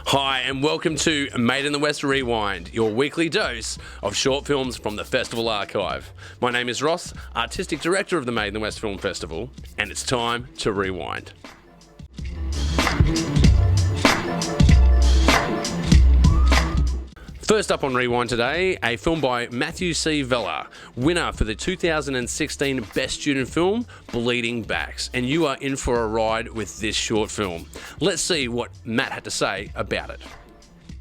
Hi, and welcome to Made in the West Rewind, your weekly dose of short films from the Festival Archive. My name is Ross, Artistic Director of the Made in the West Film Festival, and it's time to rewind. First up on Rewind today, a film by Matthew C. Vella, winner for the 2016 Best Student Film, Bleeding Backs. And you are in for a ride with this short film. Let's see what Matt had to say about it.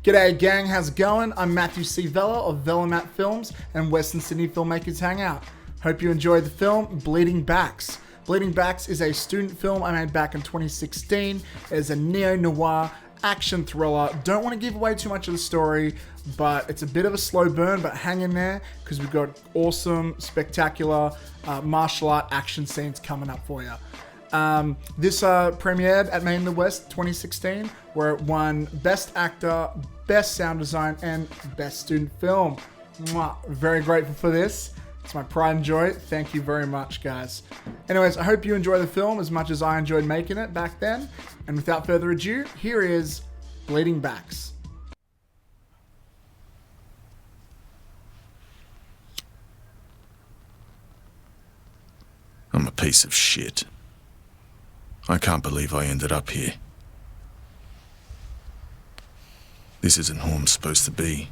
G'day gang, how's it going? I'm Matthew C. Vella of Vellamat Films and Western Sydney Filmmakers Hangout. Hope you enjoyed the film Bleeding Backs. Bleeding Backs is a student film I made back in 2016. It is a neo-noir action thriller. Don't want to give away too much of the story, but it's a bit of a slow burn, but hang in there because we've got awesome, spectacular martial art action scenes coming up for you. This premiered at Made in the West 2016, where it won Best Actor, Best Sound Design, and Best Student Film. Mwah. Very grateful for this. It's my pride and joy. Thank you very much, guys. Anyways, I hope you enjoy the film as much as I enjoyed making it back then. And without further ado, here is Bleeding Backs. I'm a piece of shit. I can't believe I ended up here. This isn't who I'm supposed to be.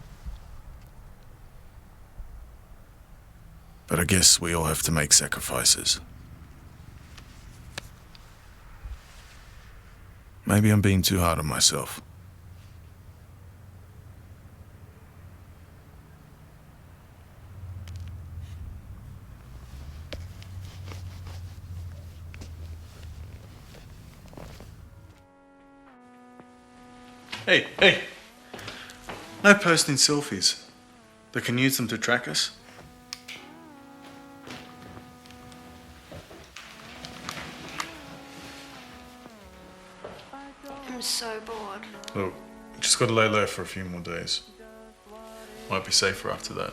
But I guess we all have to make sacrifices. Maybe I'm being too hard on myself. Hey! No posting selfies. They can use them to track us. I'm so bored. Look, just gotta lay low for a few more days. Might be safer after that.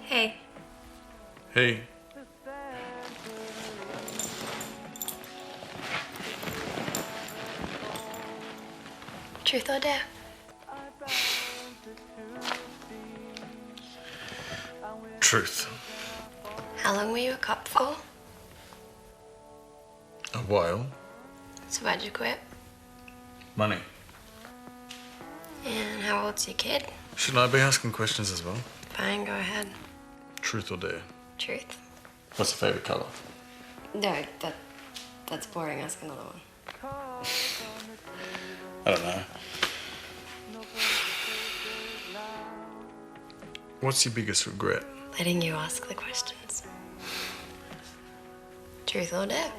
Hey, Hey, truth or dare? truth. How long were you a cop for? A while. So why'd you quit? Money. And how old's your kid? Shouldn't I be asking questions as well? Fine, go ahead. Truth or dare? Truth. What's your favourite colour? No, that's boring. Ask another one. I don't know. What's your biggest regret? Letting you ask the questions. Truth or dare?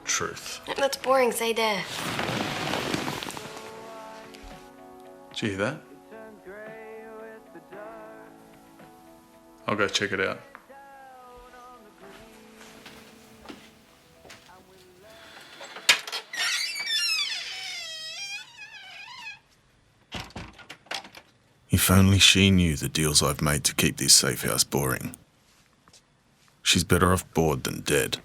Truth. No, that's boring. Say dare. Did you hear that? I'll go check it out. If only she knew the deals I've made to keep this safe house boring. She's better off bored than dead.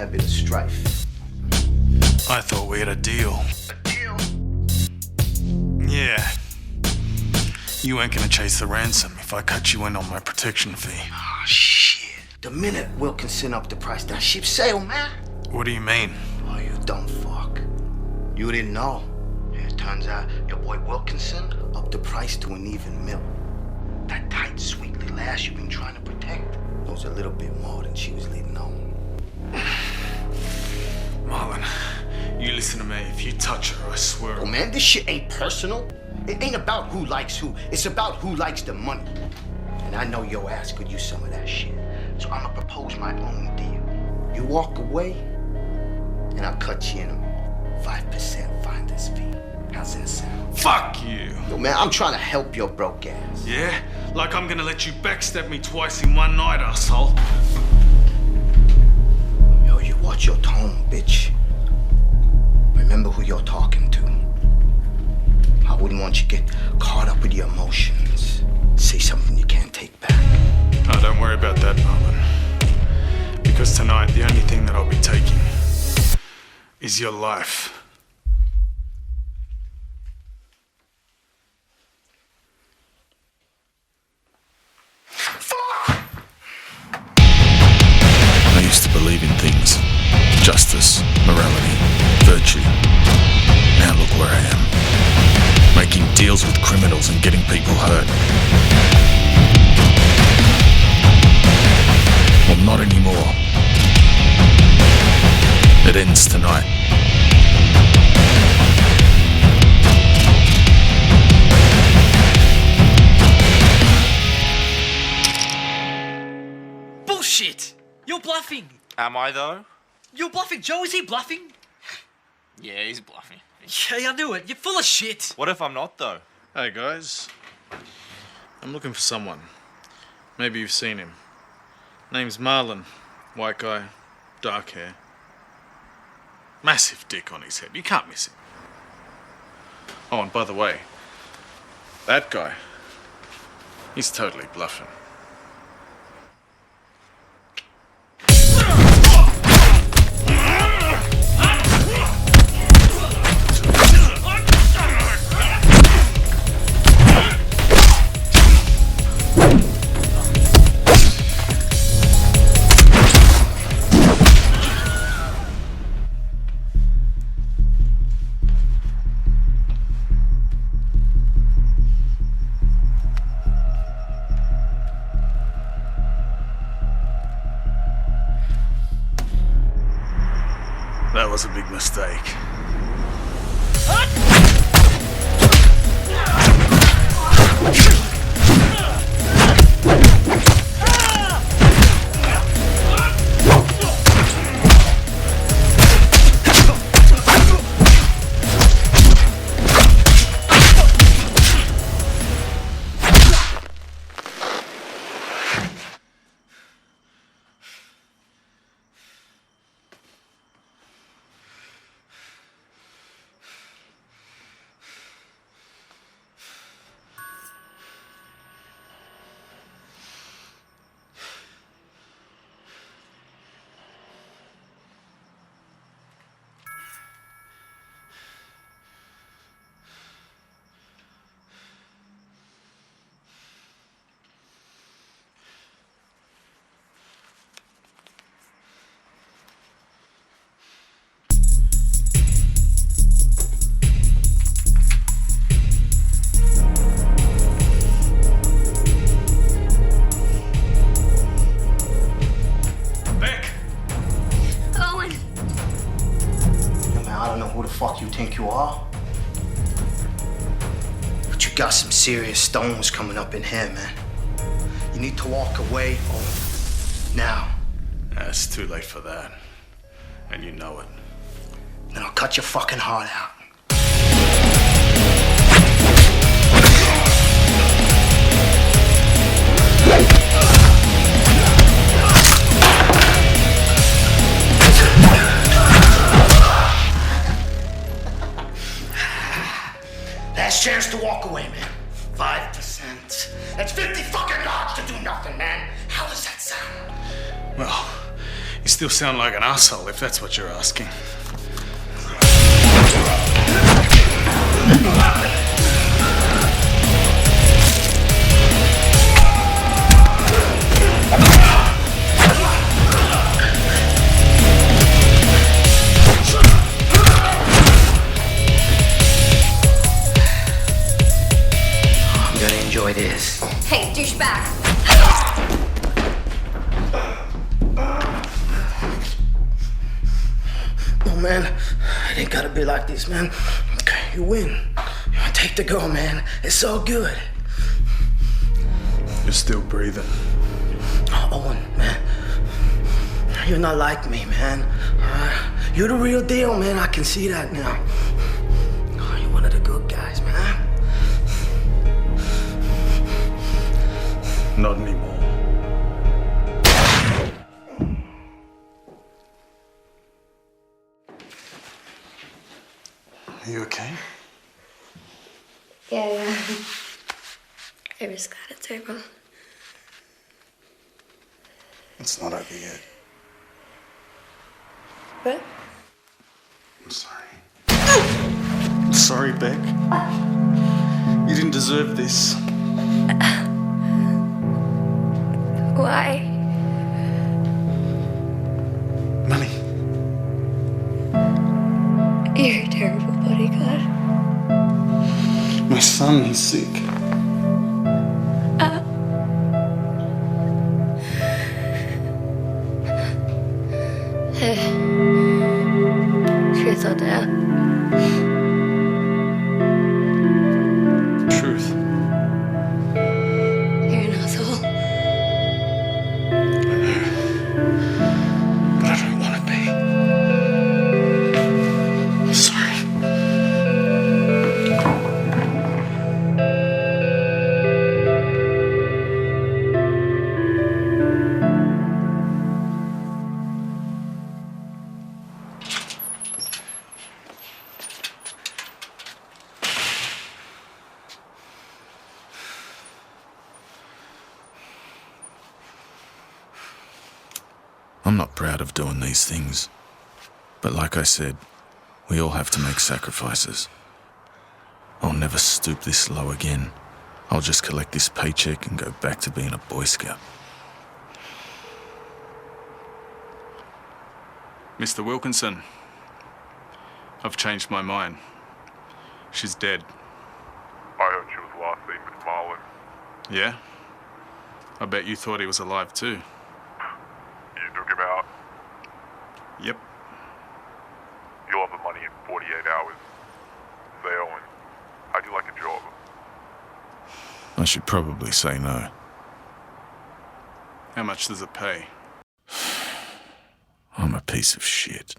a bit of strife. I thought we had a deal. A deal? Yeah. You ain't gonna chase the ransom if I cut you in on my protection fee. Oh, shit. The minute Wilkinson upped the price, that ship sailed, man. What do you mean? Oh, you dumb fuck. You didn't know. It turns out your boy Wilkinson upped the price to an even mil. That tight, sweet little ass you've been trying to protect knows a little bit more than she was letting on. Marlon, you listen to me. If you touch her, I swear. Oh, man, this shit ain't personal. It ain't about who likes who. It's about who likes the money. And I know your ass could use some of that shit. So I'ma propose my own deal. You walk away, and I'll cut you in a 5% finder's fee. How's that sound? Fuck you. Yo, man, I'm trying to help your broke ass. Yeah? Like I'm gonna let you backstab me twice in one night, asshole. Yo, you watch your tone, bitch. Remember who you're talking to. I wouldn't want you to get caught up with your emotions. Say something you can't take back. Oh, don't worry about that, Marlon. Because tonight, the only thing that I'll be taking is your life. I used to believe in things. Justice, morality, virtue. Now look where I am. Making deals with criminals and getting people hurt. Well, not anymore. It ends tonight. Bullshit! You're bluffing! Am I though? You're bluffing! Joe, is he bluffing? Yeah, he's bluffing. Yeah, I knew it. You're full of shit! What if I'm not though? Hey guys, I'm looking for someone. Maybe you've seen him. Name's Marlon. White guy, dark hair. Massive dick on his head. You can't miss him. Oh, and by the way, that guy, he's totally bluffing. That was a big mistake. fuck you think you are? But you got some serious stones coming up in here, man. You need to walk away now. It's too late for that. And you know it. Then I'll cut your fucking heart out. Last chance to walk away, man. 5%. That's 50 fucking yards to do nothing, man. How does that sound? Well, he's still sound like an asshole if that's what you're asking. I'm gonna enjoy this. Hey, douchebag! No, man, it ain't gotta be like this, man. Okay, you win. Take the girl, man. It's all good. You're still breathing. Oh, Owen, man. You're not like me, man. You're the real deal, man. I can see that now. Oh, you're one of the good guys, man. Not anymore. Are you okay? Yeah. I just got it terrible. It's not over yet. What? I'm sorry. I'm sorry, Beck. You didn't deserve this. Why? Money. You're a terrible bodyguard. My son, he's sick. Truth or dare? Truth. You're an asshole. But I don't want to be. Sorry. I'm not proud of doing these things. But like I said, we all have to make sacrifices. I'll never stoop this low again. I'll just collect this paycheck and go back to being a Boy Scout. Mr. Wilkinson, I've changed my mind. She's dead. I heard she was last seen with Marlon. Yeah? I bet you thought he was alive too. You took him out. Yep. You'll have the money in 48 hours. Say, Owen, how'd you like a job? I should probably say no. How much does it pay? I'm a piece of shit.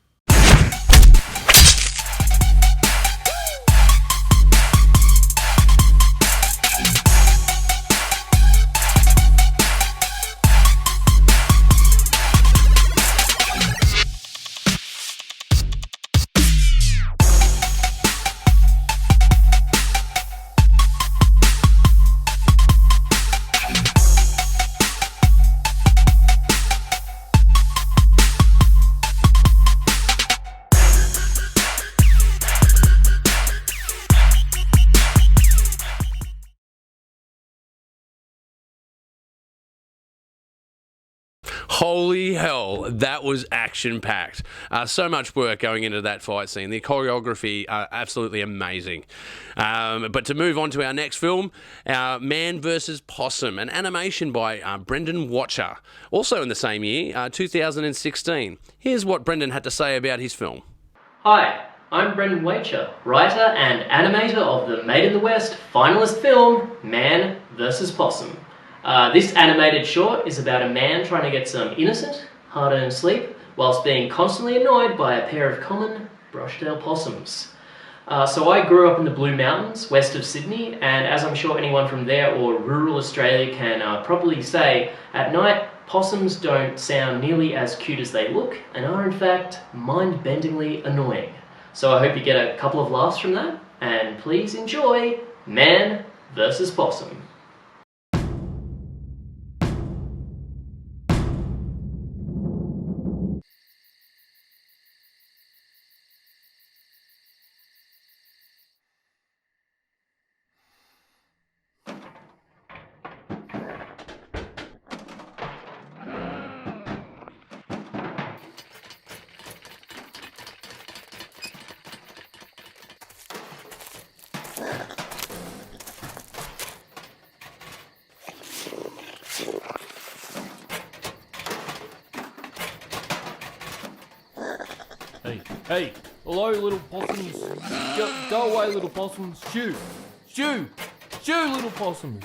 Holy hell, that was action-packed. So much work going into that fight scene. The choreography, absolutely amazing. But to move on to our next film, Man vs. Possum, an animation by Brendon. Also in the same year, 2016. Here's what Brendon had to say about his film. Hi, I'm Brendon, writer and animator of the Made in the West finalist film, Man vs. Possum. This animated short is about a man trying to get some innocent, hard-earned sleep whilst being constantly annoyed by a pair of common brush-tailed possums. So I grew up in the Blue Mountains, west of Sydney, and as I'm sure anyone from there or rural Australia can probably say, at night possums don't sound nearly as cute as they look and are in fact mind-bendingly annoying. So I hope you get a couple of laughs from that, and please enjoy Man vs. Possum. Hey, hello, little possums. Go away, little possums. Shoo, little possums.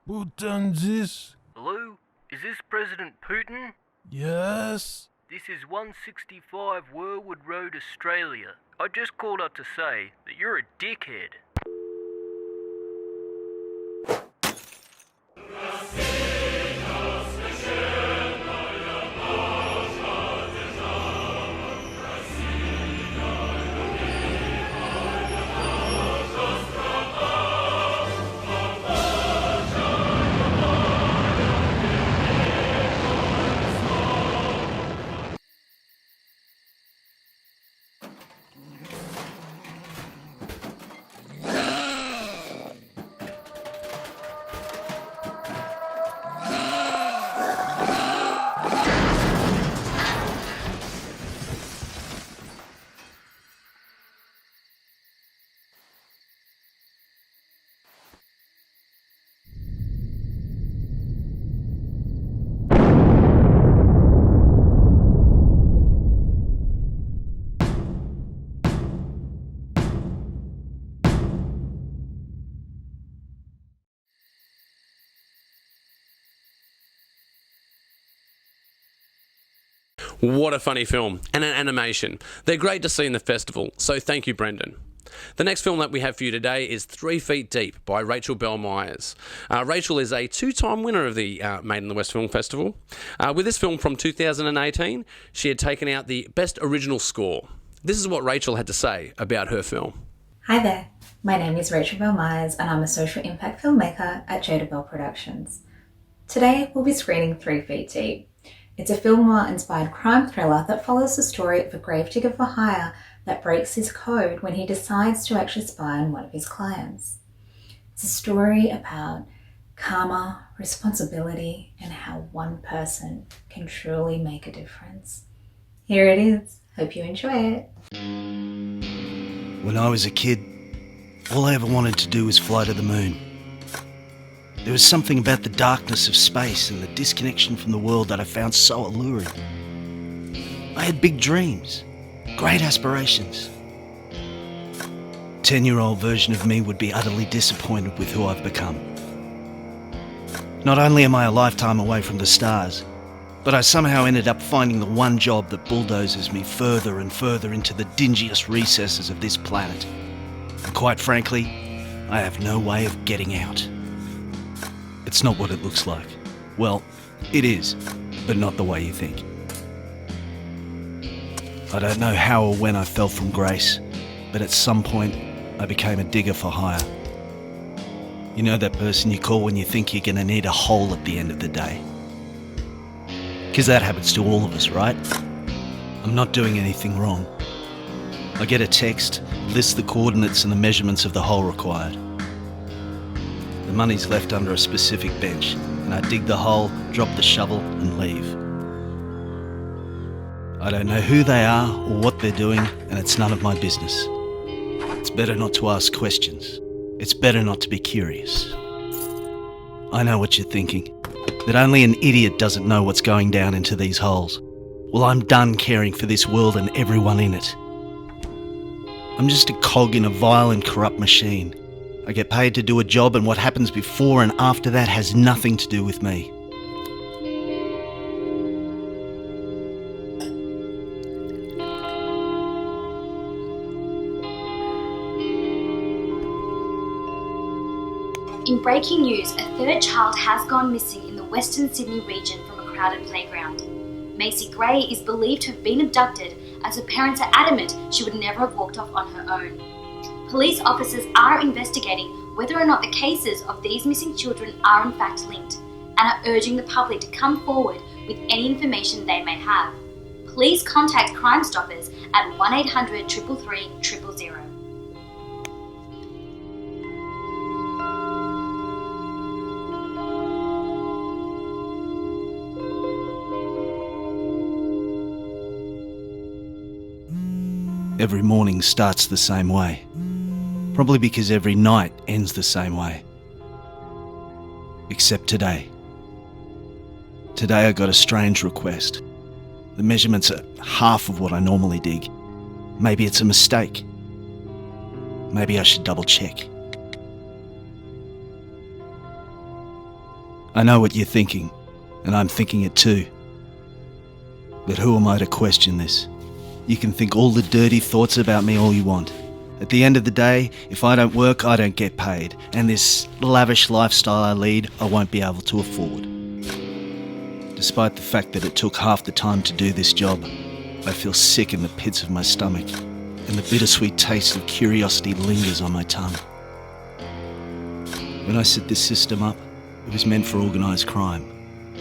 Who done this? Hello? Is this President Putin? Yes? This is 165 Werwood Road, Australia. I just called up to say that you're a dickhead. What a funny film, and an animation. They're great to see in the festival, so thank you, Brendon. The next film that we have for you today is 3 Feet Deep by Rachel Bell Myers. Rachel is a 2-time winner of the Made in the West Film Festival. With this film from 2018, she had taken out the Best Original Score. This is what Rachel had to say about her film. Hi there, my name is Rachel Bell Myers and I'm a social impact filmmaker at Jada Bell Productions. Today we'll be screening 3 Feet Deep. It's a film noir-inspired crime thriller that follows the story of a gravedigger for hire that breaks his code when he decides to actually spy on one of his clients. It's a story about karma, responsibility, and how one person can truly make a difference. Here it is. Hope you enjoy it. When I was a kid, all I ever wanted to do was fly to the moon. There was something about the darkness of space and the disconnection from the world that I found so alluring. I had big dreams, great aspirations. 10-year-old version of me would be utterly disappointed with who I've become. Not only am I a lifetime away from the stars, but I somehow ended up finding the one job that bulldozes me further and further into the dingiest recesses of this planet. And quite frankly, I have no way of getting out. It's not what it looks like. Well, it is, but not the way you think. I don't know how or when I fell from grace, but at some point I became a digger for hire. You know that person you call when you think you're gonna need a hole at the end of the day? Because that happens to all of us, right? I'm not doing anything wrong. I get a text, lists the coordinates and the measurements of the hole required. The money's left under a specific bench, and I dig the hole, drop the shovel, and leave. I don't know who they are or what they're doing, and it's none of my business. It's better not to ask questions. It's better not to be curious. I know what you're thinking, that only an idiot doesn't know what's going down into these holes. Well, I'm done caring for this world and everyone in it. I'm just a cog in a vile and corrupt machine. I get paid to do a job, and what happens before and after that has nothing to do with me. In breaking news, a third child has gone missing in the Western Sydney region from a crowded playground. Macy Gray is believed to have been abducted, as her parents are adamant she would never have walked off on her own. Police officers are investigating whether or not the cases of these missing children are in fact linked, and are urging the public to come forward with any information they may have. Please contact Crime Stoppers at 1800 333 000. Every morning starts the same way. Probably because every night ends the same way. Except today. Today I got a strange request. The measurements are half of what I normally dig. Maybe it's a mistake. Maybe I should double check. I know what you're thinking, and I'm thinking it too. But who am I to question this? You can think all the dirty thoughts about me all you want. At the end of the day, if I don't work, I don't get paid. And this lavish lifestyle I lead, I won't be able to afford. Despite the fact that it took half the time to do this job, I feel sick in the pits of my stomach, and the bittersweet taste of curiosity lingers on my tongue. When I set this system up, it was meant for organised crime.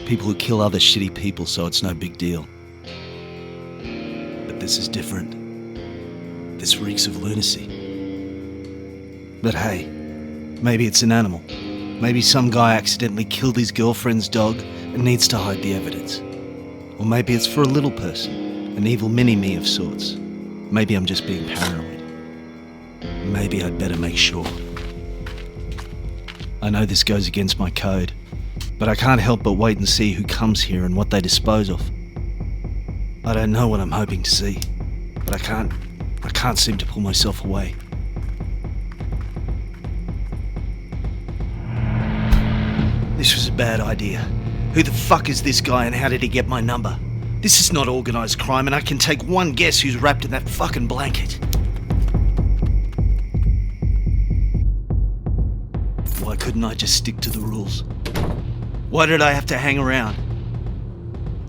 People who kill other shitty people, so it's no big deal. This is different. This reeks of lunacy. But hey, maybe it's an animal. Maybe some guy accidentally killed his girlfriend's dog and needs to hide the evidence. Or maybe it's for a little person, an evil mini-me of sorts. Maybe I'm just being paranoid. Maybe I'd better make sure. I know this goes against my code, but I can't help but wait and see who comes here and what they dispose of. I don't know what I'm hoping to see, but I can't seem to pull myself away. This was a bad idea. Who the fuck is this guy and how did he get my number? This is not organised crime, and I can take one guess who's wrapped in that fucking blanket. Why couldn't I just stick to the rules? Why did I have to hang around?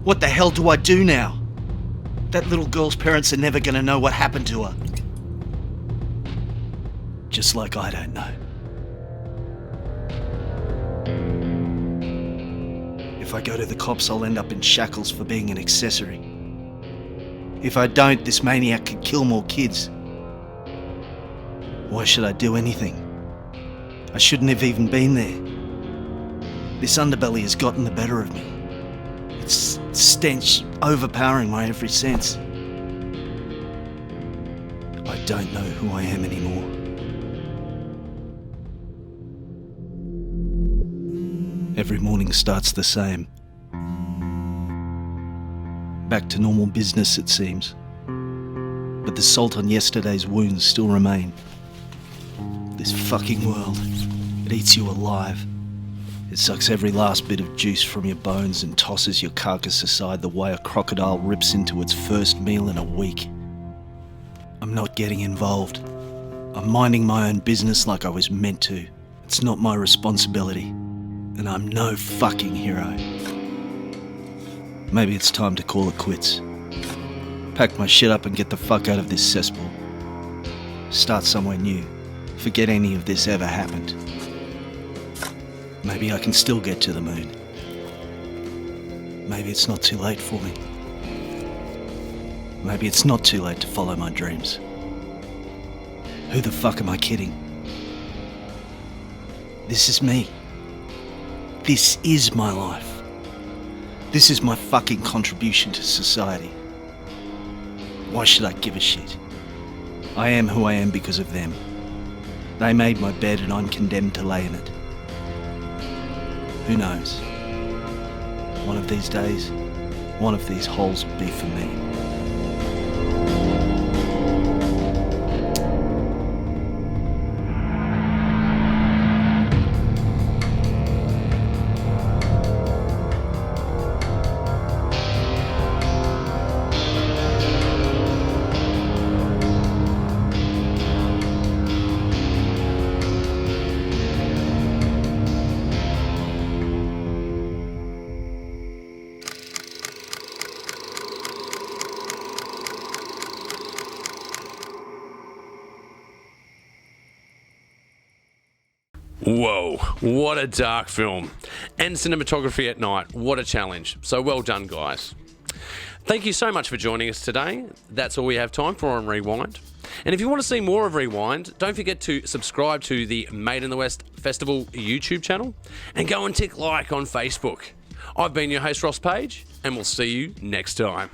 What the hell do I do now? That little girl's parents are never gonna know what happened to her. Just like I don't know. If I go to the cops, I'll end up in shackles for being an accessory. If I don't, this maniac could kill more kids. Why should I do anything? I shouldn't have even been there. This underbelly has gotten the better of me. Its stench overpowering my every sense. I don't know who I am anymore. Every morning starts the same. Back to normal business, it seems. But the salt on yesterday's wounds still remain. This fucking world, it eats you alive. It sucks every last bit of juice from your bones and tosses your carcass aside the way a crocodile rips into its first meal in a week. I'm not getting involved. I'm minding my own business like I was meant to. It's not my responsibility. And I'm no fucking hero. Maybe it's time to call it quits. Pack my shit up and get the fuck out of this cesspool. Start somewhere new. Forget any of this ever happened. Maybe I can still get to the moon. Maybe it's not too late for me. Maybe it's not too late to follow my dreams. Who the fuck am I kidding? This is me. This is my life. This is my fucking contribution to society. Why should I give a shit? I am who I am because of them. They made my bed and I'm condemned to lay in it. Who knows? One of these days, one of these holes will be for me. Whoa, what a dark film. And cinematography at night, what a challenge. So well done, guys. Thank you so much for joining us today. That's all we have time for on Rewind. And if you want to see more of Rewind, don't forget to subscribe to the Made in the West Festival YouTube channel and go and tick like on Facebook. I've been your host, Ross Page, and we'll see you next time.